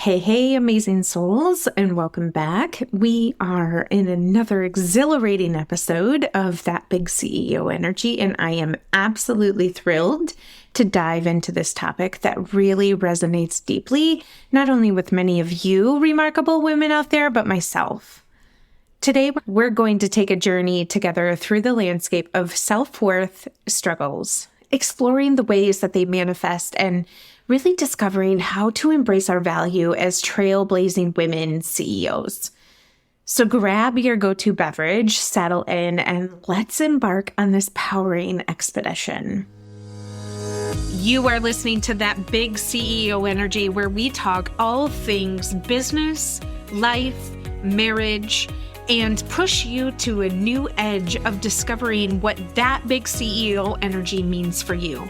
Hey, amazing souls, and welcome back. We are in another exhilarating episode of That Big CEO Energy, and I am absolutely thrilled to dive into this topic that really resonates deeply, not only with many of you remarkable women out there, but myself. Today, we're going to take a journey together through the landscape of self-worth struggles, exploring the ways that they manifest and really discovering how to embrace our value as trailblazing women CEOs. So grab your go-to beverage, settle in, and let's embark on this powering expedition. You are listening to That Big CEO Energy, where we talk all things business, life, marriage, and push you to a new edge of discovering what that big CEO energy means for you.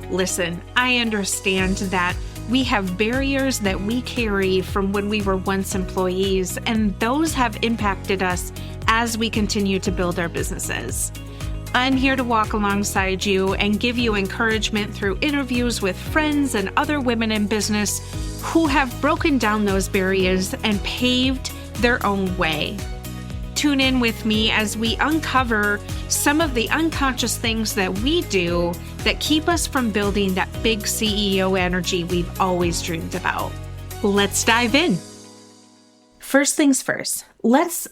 Listen, I understand that we have barriers that we carry from when we were once employees, and those have impacted us as we continue to build our businesses. I'm here to walk alongside you and give you encouragement through interviews with friends and other women in business who have broken down those barriers and paved their own way. Tune in with me as we uncover some of the unconscious things that we do that keep us from building that big CEO energy we've always dreamed about. Let's dive in. First things first, let's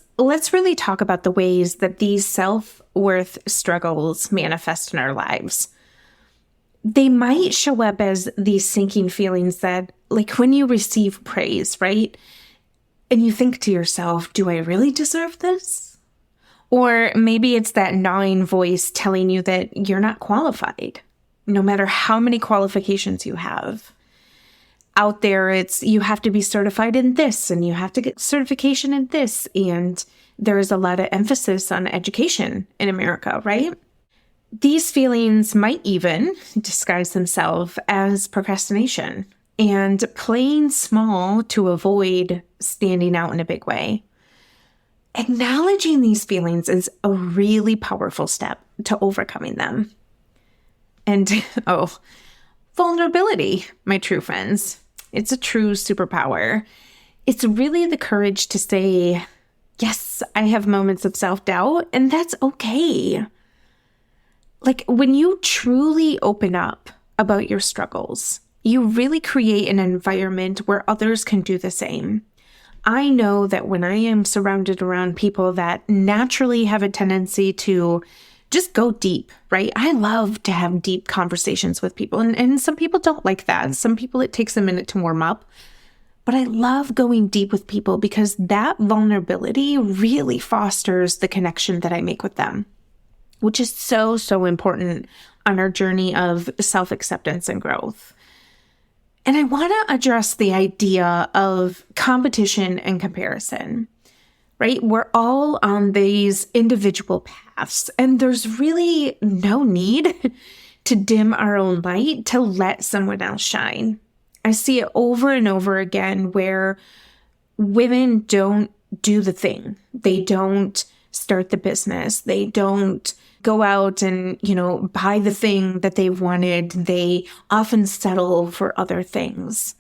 really talk about the ways that these self-worth struggles manifest in our lives. They might show up as these sinking feelings that, like when you receive praise, right? And you think to yourself, do I really deserve this? Or maybe it's that gnawing voice telling you that you're not qualified, no matter how many qualifications you have. Out there, it's you have to be certified in this, and you have to get certification in this. And there is a lot of emphasis on education in America, right? These feelings might even disguise themselves as procrastination and playing small to avoid standing out in a big way. Acknowledging these feelings is a really powerful step to overcoming them. And, vulnerability, my true friends. It's a true superpower. It's really the courage to say, yes, I have moments of self-doubt, and that's okay. Like when you truly open up about your struggles, you really create an environment where others can do the same. I know that when I am surrounded around people that naturally have a tendency to just go deep, right? I love to have deep conversations with people, and some people don't like that. Some people, it takes a minute to warm up. But I love going deep with people because that vulnerability really fosters the connection that I make with them, which is so, so important on our journey of self-acceptance and growth. And I want to address the idea of competition and comparison, right? We're all on these individual paths, and there's really no need to dim our own light to let someone else shine. I see it over and over again where women don't do the thing. They don't start the business. They don't go out and, buy the thing that they wanted. They often settle for other things.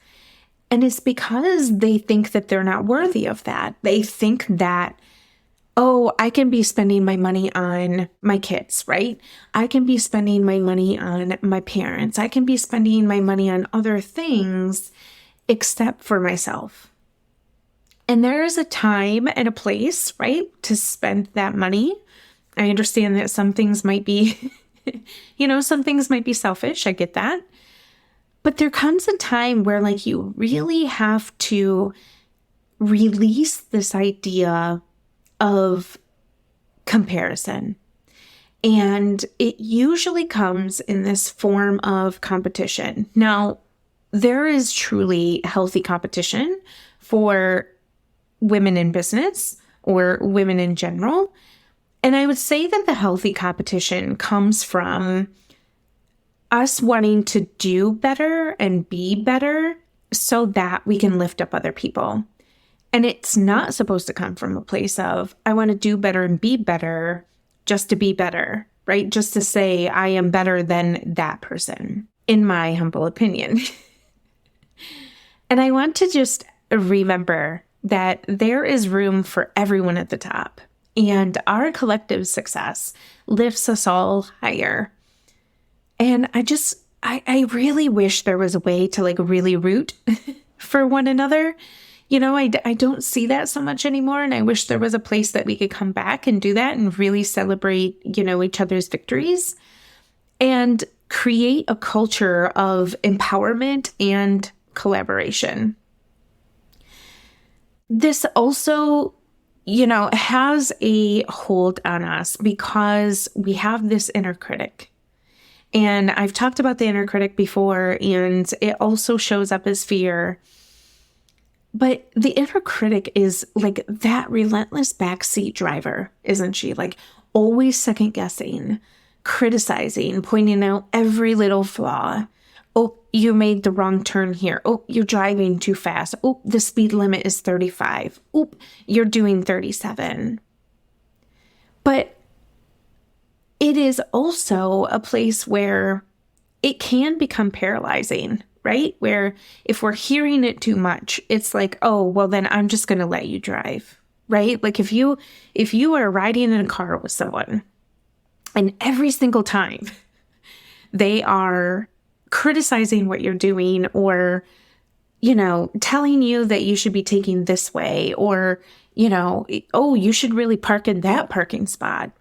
And it's because they think that they're not worthy of that. They think that, I can be spending my money on my kids, right? I can be spending my money on my parents. I can be spending my money on other things except for myself. And there is a time and a place, right, to spend that money. I understand that some things might be, some things might be selfish. I get that. But there comes a time where you really have to release this idea of comparison. And it usually comes in this form of competition. Now, there is truly healthy competition for women in business or women in general. And I would say that the healthy competition comes from us wanting to do better and be better so that we can lift up other people. And it's not supposed to come from a place of, I want to do better and be better just to be better, right? Just to say I am better than that person, in my humble opinion. And I want to just remember that there is room for everyone at the top, and our collective success lifts us all higher. And I really wish there was a way to like really root for one another. I don't see that so much anymore. And I wish there was a place that we could come back and do that and really celebrate, each other's victories and create a culture of empowerment and collaboration. This also, has a hold on us because we have this inner critic. And I've talked about the inner critic before, and it also shows up as fear. But the inner critic is like that relentless backseat driver, isn't she? Like always second guessing, criticizing, pointing out every little flaw. Oh, you made the wrong turn here. Oh, you're driving too fast. Oh, the speed limit is 35. Oh, you're doing 37. But it is also a place where it can become paralyzing, right? Where if we're hearing it too much, it's like, oh, well, then I'm just going to let you drive, right? Like if you are riding in a car with someone and every single time they are criticizing what you're doing or, telling you that you should be taking this way or, oh, you should really park in that parking spot.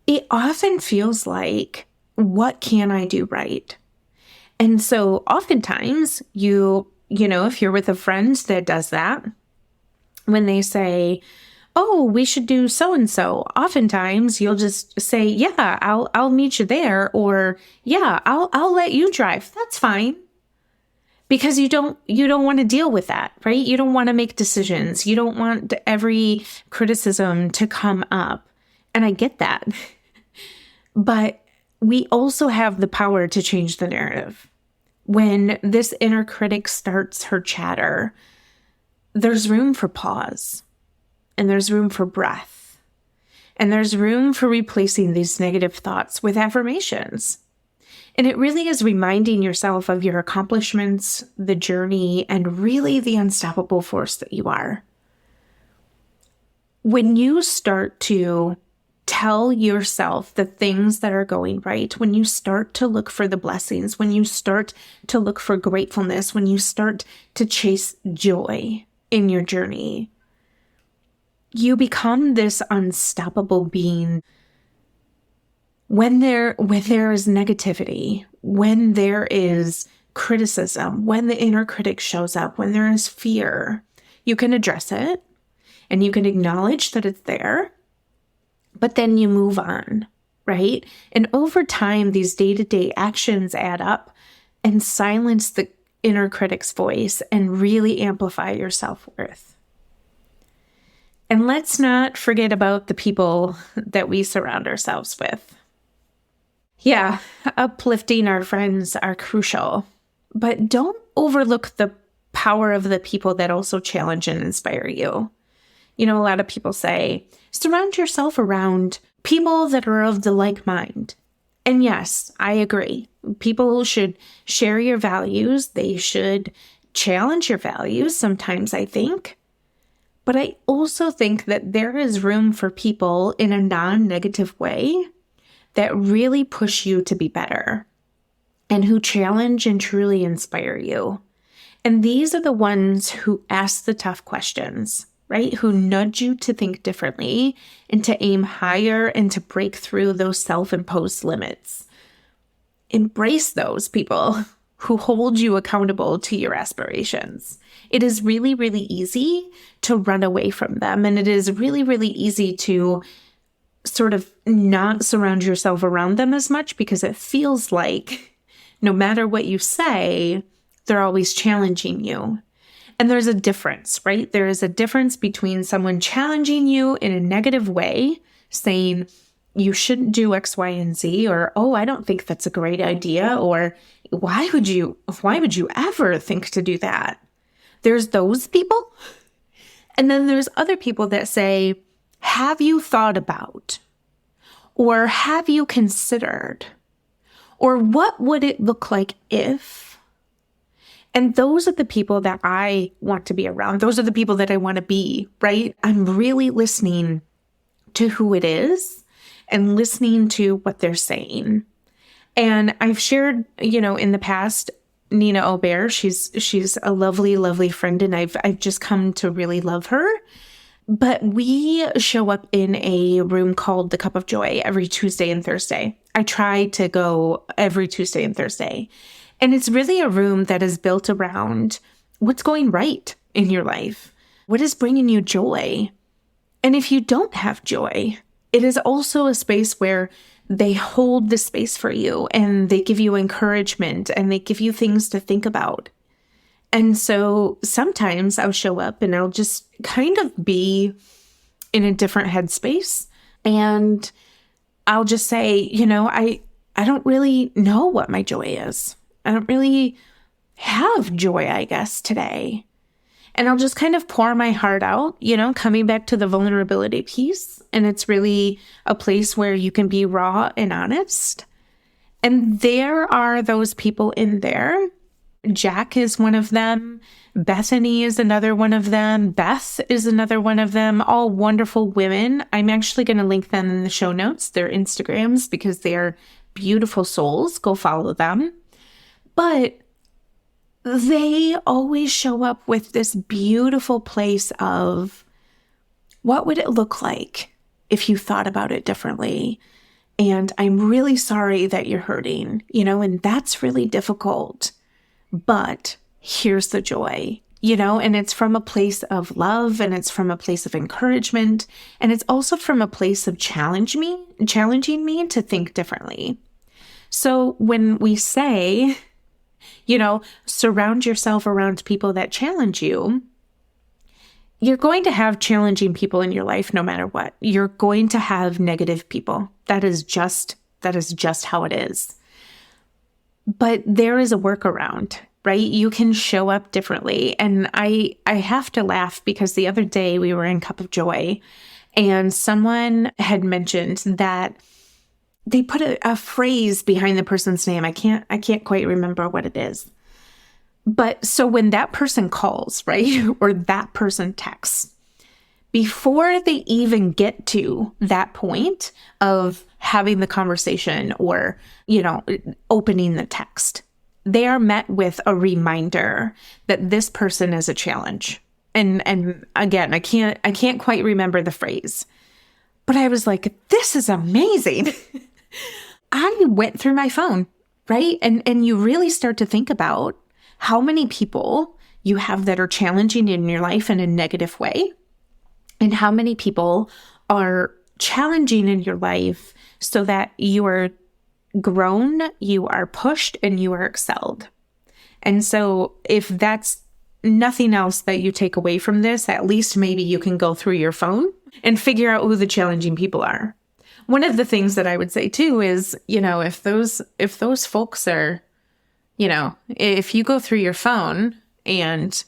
It often feels like, what can I do right? And so oftentimes if you're with a friend that does that, when they say, oh, we should do so-and-so, oftentimes you'll just say, yeah, I'll meet you there. Or yeah, I'll let you drive. That's fine. Because you don't want to deal with that, right? You don't want to make decisions. You don't want every criticism to come up. And I get that. But we also have the power to change the narrative. When this inner critic starts her chatter, there's room for pause, and there's room for breath, and there's room for replacing these negative thoughts with affirmations. And it really is reminding yourself of your accomplishments, the journey, and really the unstoppable force that you are. When you start to tell yourself the things that are going right, when you start to look for the blessings, when you start to look for gratefulness, when you start to chase joy in your journey, you become this unstoppable being. When there is negativity, when there is criticism, when the inner critic shows up, when there is fear, you can address it and you can acknowledge that it's there. But then you move on, right? And over time, these day-to-day actions add up and silence the inner critic's voice and really amplify your self-worth. And let's not forget about the people that we surround ourselves with. Yeah, uplifting our friends are crucial, but don't overlook the power of the people that also challenge and inspire you. A lot of people say, surround yourself around people that are of the like mind. And yes, I agree. People should share your values. They should challenge your values sometimes, I think. But I also think that there is room for people in a non-negative way that really push you to be better and who challenge and truly inspire you. And these are the ones who ask the tough questions, right? Who nudge you to think differently and to aim higher and to break through those self-imposed limits. Embrace those people who hold you accountable to your aspirations. It is really, really easy to run away from them. And it is really, really easy to sort of not surround yourself around them as much because it feels like no matter what you say, they're always challenging you. And there's a difference, right? There is a difference between someone challenging you in a negative way, saying you shouldn't do X, Y, and Z, or, oh, I don't think that's a great idea, or why would you ever think to do that? There's those people. And then there's other people that say, have you thought about? Or have you considered? Or what would it look like if? And those are the people that I want to be around. Those are the people that I want to be, right? I'm really listening to who it is and listening to what they're saying. And I've shared, in the past, Nina Aubert, she's a lovely, lovely friend, and I've just come to really love her. But we show up in a room called The Cup of Joy every Tuesday and Thursday. I try to go every Tuesday and Thursday. And it's really a room that is built around what's going right in your life. What is bringing you joy? And if you don't have joy, it is also a space where they hold the space for you and they give you encouragement and they give you things to think about. And so sometimes I'll show up and I'll just kind of be in a different headspace. And I'll just say, I don't really know what my joy is. I don't really have joy, I guess, today. And I'll just kind of pour my heart out, coming back to the vulnerability piece. And it's really a place where you can be raw and honest. And there are those people in there. Jack is one of them. Bethany is another one of them. Beth is another one of them. All wonderful women. I'm actually going to link them in the show notes, their Instagrams, because they are beautiful souls. Go follow them. But they always show up with this beautiful place of what would it look like if you thought about it differently? And I'm really sorry that you're hurting, and that's really difficult. But here's the joy, and it's from a place of love, and it's from a place of encouragement, and it's also from a place of challenging me to think differently. So when we say, surround yourself around people that challenge you, you're going to have challenging people in your life no matter what. You're going to have negative people. That is just how it is. But there is a workaround, right? You can show up differently. And I have to laugh because the other day we were in Cup of Joy and someone had mentioned that they put a phrase behind the person's name. I can't quite remember what it is. But so when that person calls, right, or that person texts, before they even get to that point of having the conversation or, opening the text, they are met with a reminder that this person is a challenge. And again, I can't quite remember the phrase, but I was like, this is amazing. I went through my phone, right? And you really start to think about how many people you have that are challenging in your life in a negative way, and how many people are challenging in your life so that you are grown, you are pushed, and you are excelled. And so if that's nothing else that you take away from this, at least maybe you can go through your phone and figure out who the challenging people are. One of the things that I would say too is, if those folks are, if you go through your phone and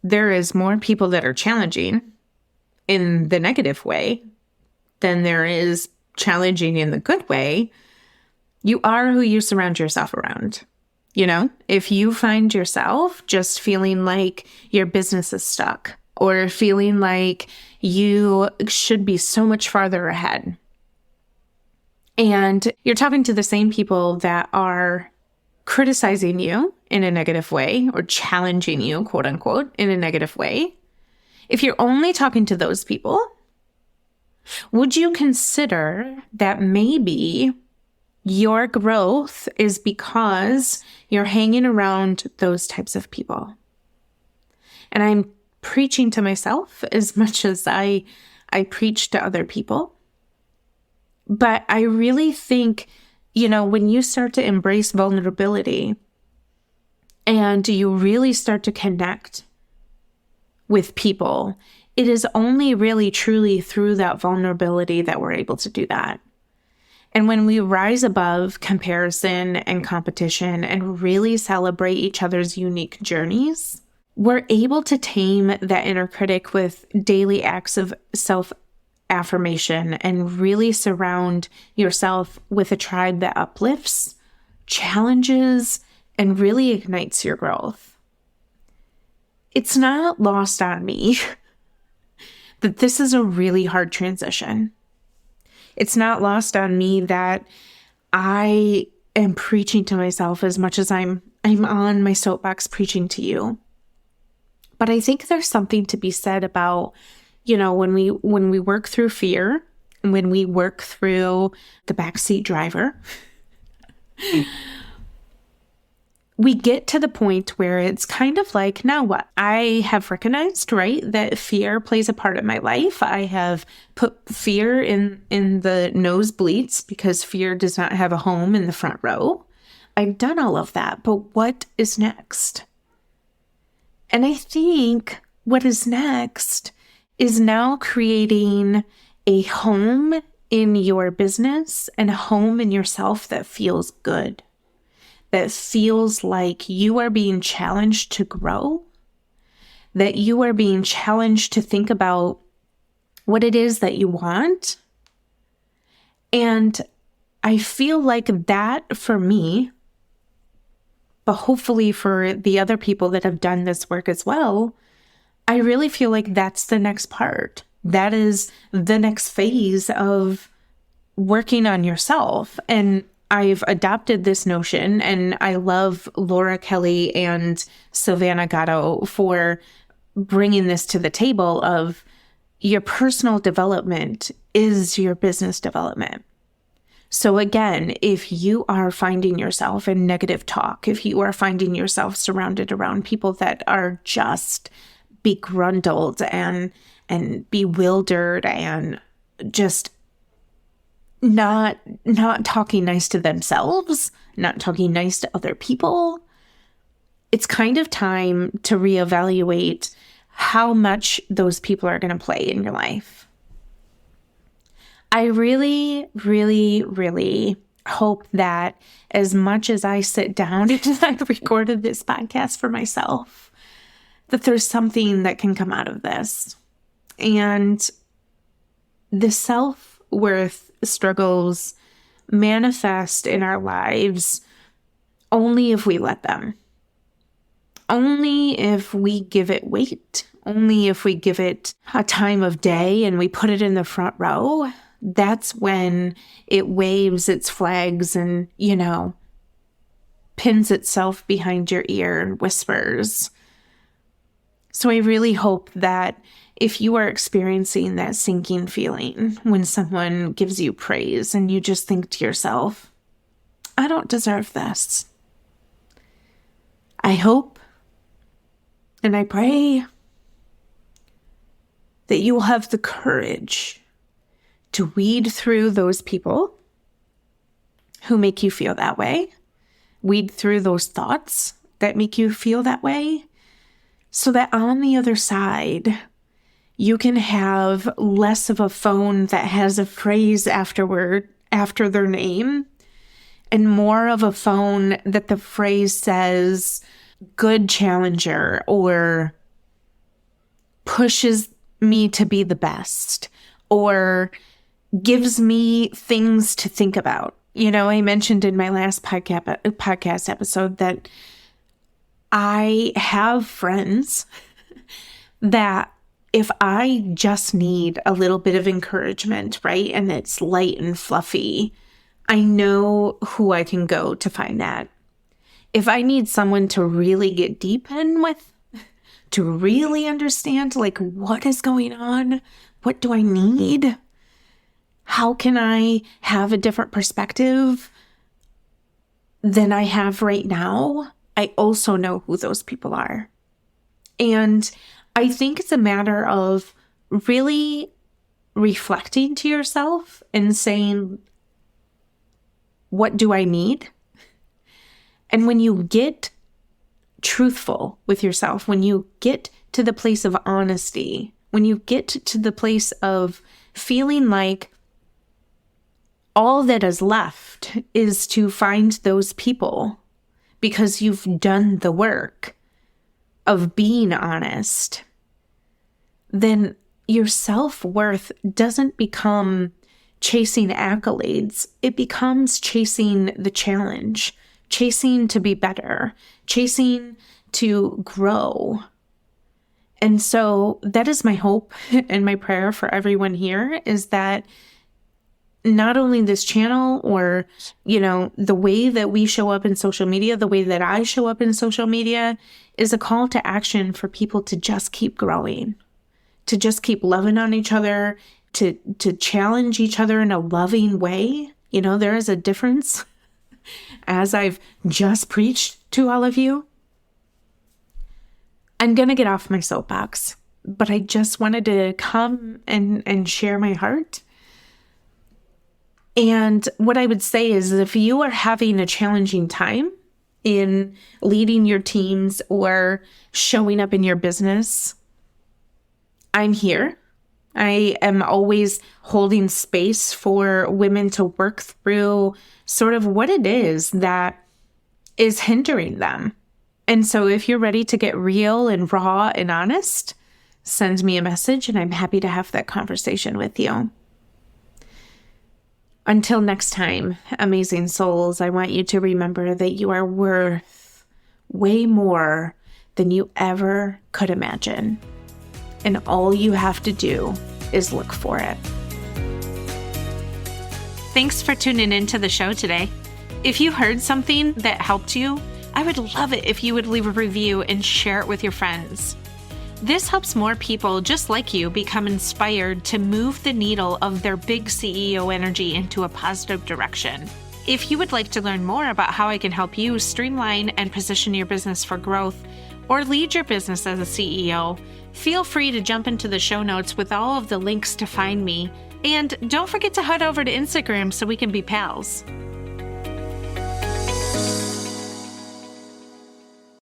there is more people that are challenging in the negative way than there is challenging in the good way, you are who you surround yourself around. If you find yourself just feeling like your business is stuck or feeling like you should be so much farther ahead, and you're talking to the same people that are criticizing you in a negative way or challenging you, quote unquote, in a negative way, if you're only talking to those people, would you consider that maybe your growth is because you're hanging around those types of people? And I'm preaching to myself as much as I preach to other people. But I really think, when you start to embrace vulnerability and you really start to connect with people, it is only really truly through that vulnerability that we're able to do that. And when we rise above comparison and competition and really celebrate each other's unique journeys, we're able to tame that inner critic with daily acts of self-affirmation and really surround yourself with a tribe that uplifts, challenges, and really ignites your growth. It's not lost on me that this is a really hard transition. It's not lost on me that I am preaching to myself as much as I'm on my soapbox preaching to you. But I think there's something to be said about, when we work through fear, when we work through the backseat driver, we get to the point where it's kind of like, now what? I have recognized, right, that fear plays a part of my life. I have put fear in the nosebleeds because fear does not have a home in the front row. I've done all of that, but what is next? And I think what is next is now creating a home in your business and a home in yourself that feels good. That feels like you are being challenged to grow, that you are being challenged to think about what it is that you want. And I feel like that for me, but hopefully for the other people that have done this work as well, I really feel like that's the next part. That is the next phase of working on yourself. And I've adopted this notion, and I love Laura Kelly and Savannah Gatto for bringing this to the table of your personal development is your business development. So again, if you are finding yourself in negative talk, if you are finding yourself surrounded around people that are just begruntled and bewildered and just not talking nice to themselves, not talking nice to other people, it's kind of time to reevaluate how much those people are going to play in your life. I really, really, really hope that as much as I sit down and I recorded this podcast for myself, that there's something that can come out of this. And the self-worth struggles manifest in our lives only if we let them. Only if we give it weight. Only if we give it a time of day and we put it in the front row. That's when it waves its flags and, pins itself behind your ear and whispers. So I really hope that if you are experiencing that sinking feeling when someone gives you praise and you just think to yourself, I don't deserve this. I hope and I pray that you will have the courage to weed through those people who make you feel that way, weed through those thoughts that make you feel that way, so that on the other side, you can have less of a phone that has a phrase after their name, and more of a phone that the phrase says, good challenger, or pushes me to be the best, or gives me things to think about. I mentioned in my last podcast episode that I have friends that if I just need a little bit of encouragement, right, and it's light and fluffy, I know who I can go to find that. If I need someone to really get deep in with, to really understand, like, what is going on? What do I need? How can I have a different perspective than I have right now? I also know who those people are. And I think it's a matter of really reflecting to yourself and saying, what do I need? And when you get truthful with yourself, when you get to the place of honesty, when you get to the place of feeling like all that is left is to find those people because you've done the work of being honest, then your self-worth doesn't become chasing accolades. It becomes chasing the challenge, chasing to be better, chasing to grow. And so that is my hope and my prayer for everyone here, is that not only this channel or, the way that we show up in social media, the way that I show up in social media is a call to action for people to just keep growing, to just keep loving on each other, to challenge each other in a loving way. There is a difference, as I've just preached to all of you. I'm going to get off my soapbox, but I just wanted to come and share my heart. And what I would say is, if you are having a challenging time in leading your teams or showing up in your business, I'm here. I am always holding space for women to work through sort of what it is that is hindering them. And so if you're ready to get real and raw and honest, send me a message and I'm happy to have that conversation with you. Until next time, amazing souls, I want you to remember that you are worth way more than you ever could imagine. And all you have to do is look for it. Thanks for tuning into the show today. If you heard something that helped you, I would love it if you would leave a review and share it with your friends. This helps more people just like you become inspired to move the needle of their big CEO energy into a positive direction. If you would like to learn more about how I can help you streamline and position your business for growth, or lead your business as a CEO, feel free to jump into the show notes with all of the links to find me. And don't forget to head over to Instagram so we can be pals.